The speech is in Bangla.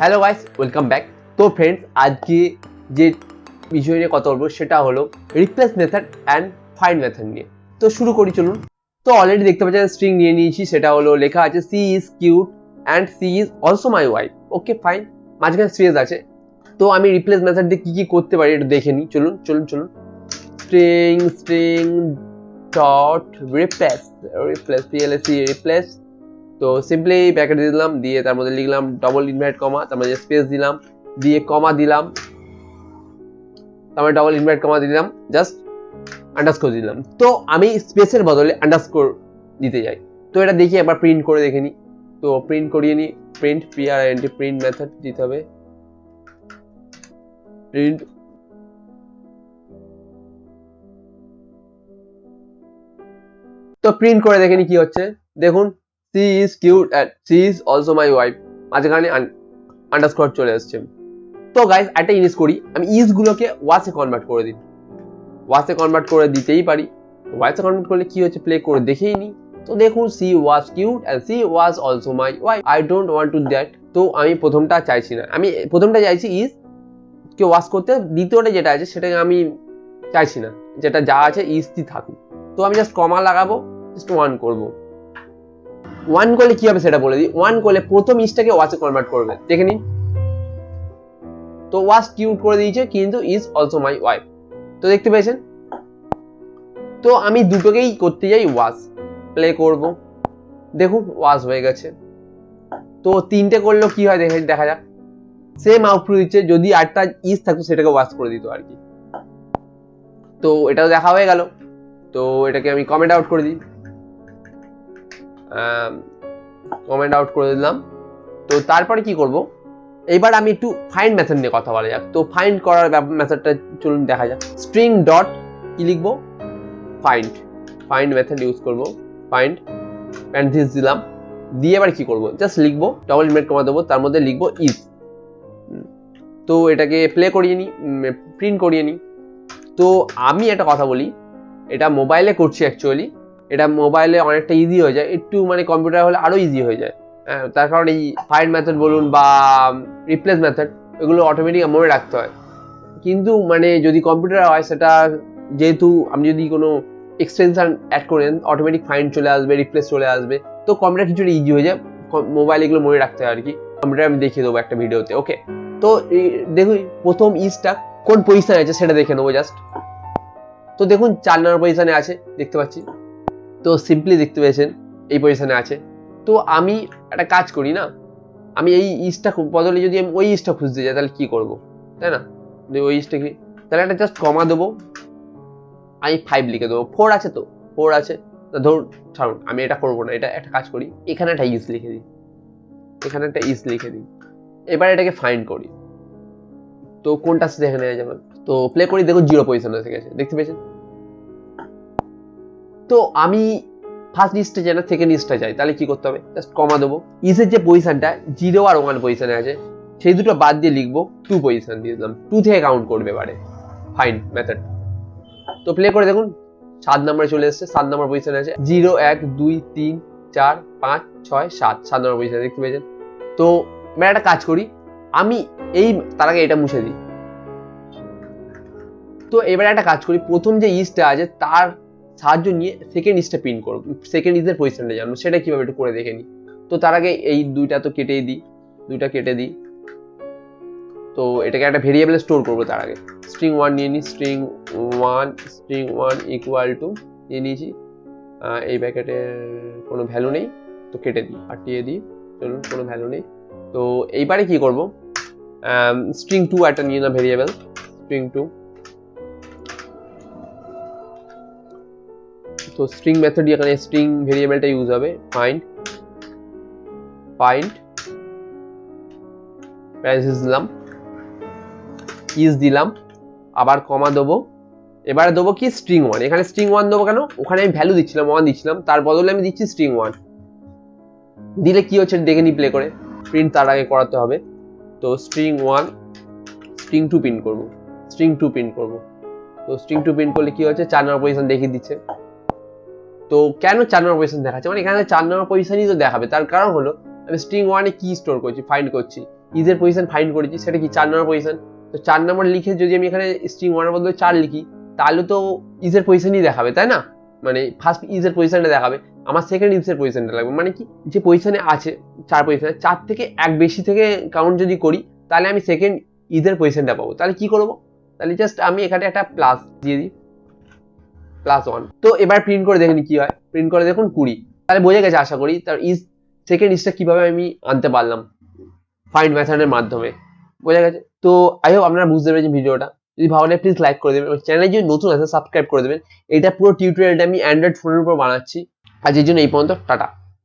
Hello guys, welcome back. তো ফ্রেন্ডস, আজকে যে বিষয় নিয়ে কথা বলবো সেটা হলো replace method and find method নিয়ে। তো শুরু করি চলুন। তো অলরেডি দেখতে পাচ্ছেন স্ট্রিং নিয়ে নিয়েছি, সেটা হলো লেখা আছে she is cute and she is also my wife. Okay fine, মাঝখানে স্পেস আছে। তো আমি রিপ্লেস মেথড দিয়ে কি কি করতে পারি এটা দেখে নিই। চলুন চলুন চলুন। String dot replace PLSE replace. তো সিম্পলি ব্র্যাকেট দিয়ে দিলাম, দিয়ে তার মধ্যে লিখলাম ডবল ইনভার্ট কমা, তার মধ্যে স্পেস দিলাম, দিয়ে কমা দিলাম, তারপরে ডবল ইনভার্ট কমা দিলাম, জাস্ট আন্ডারস্কোর দিলাম। তো আমি স্পেসের বদলে আন্ডারস্কোর দিতে যাই। তো এটা দেখি একবার প্রিন্ট করে দেখে নিই। তো প্রিন্ট করিয়ে নিই, প্রিন্ট প্রিন্ট মেথড দিতে হবে, প্রিন্ট। তো প্রিন্ট করে দেখে নিই কি হচ্ছে। দেখুন, she is cute and she is also my wife, মাঝখানে আন্ডারস্কোর চলে আসছে। তো গাইস, একটা জিনিস করি, আমি ইজ গুলোকে ওয়াসে কনভার্ট করে দিই। ওয়াসে কনভার্ট করে দিতেই পারি। ওয়াসে কনভার্ট করলে কি হচ্ছে প্লে করে দেখেই নি। তো দেখুন, she was cute and she was also my wife, I don't want to that. তো আমি প্রথমটা চাইছি না, আমি প্রথমটা চাইছি ইজ কে ওয়াশ করতে, দ্বিতীয়টা যেটা আছে সেটাকে আমি চাইছি না, যেটা যা আছে ইজটি থাকুক। তো আমি জাস্ট কমা লাগাবো, জাস্ট ওয়ান করবো। ওয়ান করলে কি হবে সেটা বলে দিই। ওয়ান করলে প্রথম ইজটাকে ওয়াসে কনভার্ট করবে, দেখে নিন। তো ওয়াজ কিউট করে দিয়েছে, কিন্তু ইজ অলসো মাই ওয়াইফ। তো দেখতে পেয়েছেন। তো আমি দুটোকেই করতে যাই ওয়াজ, প্লে করব, দেখুন ওয়াজ হয়ে গেছে। তো তিনটে করলেও কি হয় দেখা যাক। সেম আউটপুট দিচ্ছে, যদি আটটা ইজ থাকতো সেটাকে ওয়াজ করে দিত আর কি। তো এটাও দেখা হয়ে গেল। তো এটাকে আমি কমেন্ট আউট করে দিই, কমেন্ট আউট করে দিলাম। তো তারপরে কি করব, এইবার আমি একটু ফাইন্ড মেথড নিয়ে কথা বলা যাক। তো ফাইন্ড করার মেথডটা চলুন দেখা যাক। স্ট্রিং ডট কি লিখবো, ফাইন্ড। ফাইন্ড মেথড ইউজ করব, ফাইন্ড প্যারেনথেসিস দিলাম, দিয়ে এবার কি করব, জাস্ট লিখবো, ডবল ইনভার্ট কমা দেবো, তার মধ্যে লিখবো ইজ। তো এটাকে প্লে করিয়ে নিই, প্রিন্ট করিয়ে নিই। তো আমি একটা কথা বলি, এটা মোবাইলে করছি অ্যাকচুয়ালি। এটা মোবাইলে অনেকটা ইজি হয়ে যায়, একটু মানে কম্পিউটার হলে আরো ইজি হয়ে যায়। তার কারণ এই ফাইন্ড মেথড বলুন বা রিপ্লেস মেথড, এগুলো অটোমেটিক মনে রাখতে হয়। কিন্তু মানে যদি কম্পিউটার হয়, সেটা যেহেতু আপনি যদি কোনো এক্সটেনশন অ্যাড করেন, অটোমেটিক ফাইন্ড চলে আসবে, রিপ্লেস চলে আসবে। তো কম্পিউটার কিছুটা ইজি হয়ে যায়, মোবাইল এগুলো মনে রাখতে হয় আর কি। কম্পিউটার আমি দেখিয়ে দেবো একটা ভিডিওতে, ওকে। তো দেখুন প্রথম ইজটা কোন পজিশনে আছে সেটা দেখে নেবো জাস্ট। তো দেখুন 4 নম্বর পজিশনে আছে, দেখতে পাচ্ছি। তো সিম্পলি দেখতে পেয়েছেন এই পজিশনে আছে। তো আমি একটা কাজ করি না, আমি এই ইজটা বদলে যদি আমি ওই ইজটা খুঁজতে যাই তাহলে কি করবো, তাই না? ওই ইজটা কি, তাহলে একটা জাস্ট কমা দেবো, আমি 5 লিখে দেবো। 4 আছে, তো 4 আছে, ধরুন ছাড়ুন, আমি এটা করবো না। এটা একটা কাজ করি, এখানে একটা ইজ লিখে দিই, এখানে একটা ইজ লিখে দিই। এবার এটাকে ফাইন্ড করি, তো কোনটা দেখে নেওয়া যাবে। তো প্লে করি, দেখুন 0 পজিশনে এসে গেছে, দেখতে পেয়েছেন। তো আমি ফার্স্ট লিস্টে যাই না, সেকেন্ড লিস্টে যাই, তাহলে কি করতে হবে, জাস্ট কমা দেবো। ইজের যে পজিশনটা 0 আর 1 পজিশনে আছে, সেই দুটো বাদ দিয়ে লিখবো 2 পজিশন দিয়ে দিলাম, 2 থেকে কাউন্ট করবে এবারে ফাইন্ড মেথড। তো প্লে করে দেখুন 7 নম্বরে চলে এসেছে, 7 নম্বর পজিশনে আছে। 0 1 2 3 4 5 6 7 নম্বর পজিশনে, দেখতে পেয়েছেন। তো এবার একটা কাজ করি, আমি এই তার আগে এটা মুছে দিই। তো এবার একটা কাজ করি, প্রথম যে ইজটা আছে তার সাহায্য নিয়ে সেকেন্ড ইজটা প্রিন্ট করবো, সেকেন্ড ইজের পজিশনটা জানবো, সেটা কিভাবে একটু করে দেখে নিই। তো তার আগে এই দুইটা তো কেটেই দিই, দুইটা কেটে দিই। তো এটাকে একটা ভেরিয়েবলে স্টোর করবো, তার আগে স্ট্রিং 1 নিয়ে নিই, স্ট্রিং 1 ইকুয়াল টু নিয়ে নিয়েছি। এই ব্র্যাকেটের কোনো ভ্যালু নেই, তো কেটে দিই, হাটিয়ে দিই, চলুন কোনো ভ্যালু নেই। তো এইবারে কি করবো, স্ট্রিং 2 একটা নিয়ে না ভেরিয়েবল, স্ট্রিং 2। তো স্ট্রিং মেথড এখানে স্ট্রিং ভেরিয়েবলটা ইউজ হবে, ফাইন্ড প্যারেনথেসিস দিলাম, ইজ দিলাম, আবার কমা দেবো। এবারে দেবো কি স্ট্রিং 1, এখানে স্ট্রিং 1 দেবো কেন, ওখানে আমি ভ্যালু দিচ্ছিলাম 1 দিচ্ছিলাম, তার বদলে আমি দিচ্ছি স্ট্রিং 1। দিলে কি হচ্ছে দেখে নি প্লে করে, প্রিন্ট তার আগে করাতে হবে। তো স্ট্রিং 1 স্ট্রিং 2 প্রিন্ট করবো, স্ট্রিং 2 প্রিন্ট করবো। তো স্ট্রিং 2 প্রিন্ট করলে কি হচ্ছে, 4 নম্বর পজিশন দেখিয়ে দিচ্ছে। তো কেন 4 নম্বর পজিশন দেখাচ্ছে, মানে এখানে 4 নম্বর পজিশনই তো দেখাবে। তার কারণ হলো আমি স্ট্রিং 1 এ কি স্টোর করছি, ফাইন্ড করছি। ইজের পজিশন ফাইন্ড করেছি, সেটা কি 4 নম্বর পজিশন। তো 4 নম্বর লিখে যদি আমি এখানে স্ট্রিং 1 এর বদলে 4 লিখি, তাহলে তো ইজের পজিশনই দেখাবে, তাই না? মানে ফার্স্ট ইজের পজিশনটা দেখাবে, আমার সেকেন্ড ইজের পজিশনটা লাগবে। মানে কি, যে পজিশনে আছে 4 পজিশনে 4 থেকে এক বেশি থেকে কাউন্ট যদি করি, তাহলে আমি সেকেন্ড ইজের পজিশনটা পাবো। তাহলে কি করবো, তাহলে জাস্ট আমি এখানে একটা প্লাস দিয়ে দিই, +1। তো এবার প্রিন্ট করে দেখুন কি হয়। প্রিন্ট করে দেখুন 20। তাহলে বোঝা গেছে আশা করি তার সেকেন্ড ইজটা কিভাবে আমি আনতে পারলাম ফাইন্ড মেথডের মাধ্যমে। বোঝা গেছে? তো আই হোপ আপনারা বুঝতে পেরেছেন ভিডিওটা। যদি ভালো লাগে প্লিজ লাইক করে দেবেন এবং চ্যানেলে যদি নতুন আছে সাবস্ক্রাইব করে দেবেন। এটা পুরো টিউটোরিয়ালটা আমি অ্যান্ড্রয়েড ফোনের উপর বানাচ্ছি। আজকের জন্য এই পর্যন্ত, টাটা।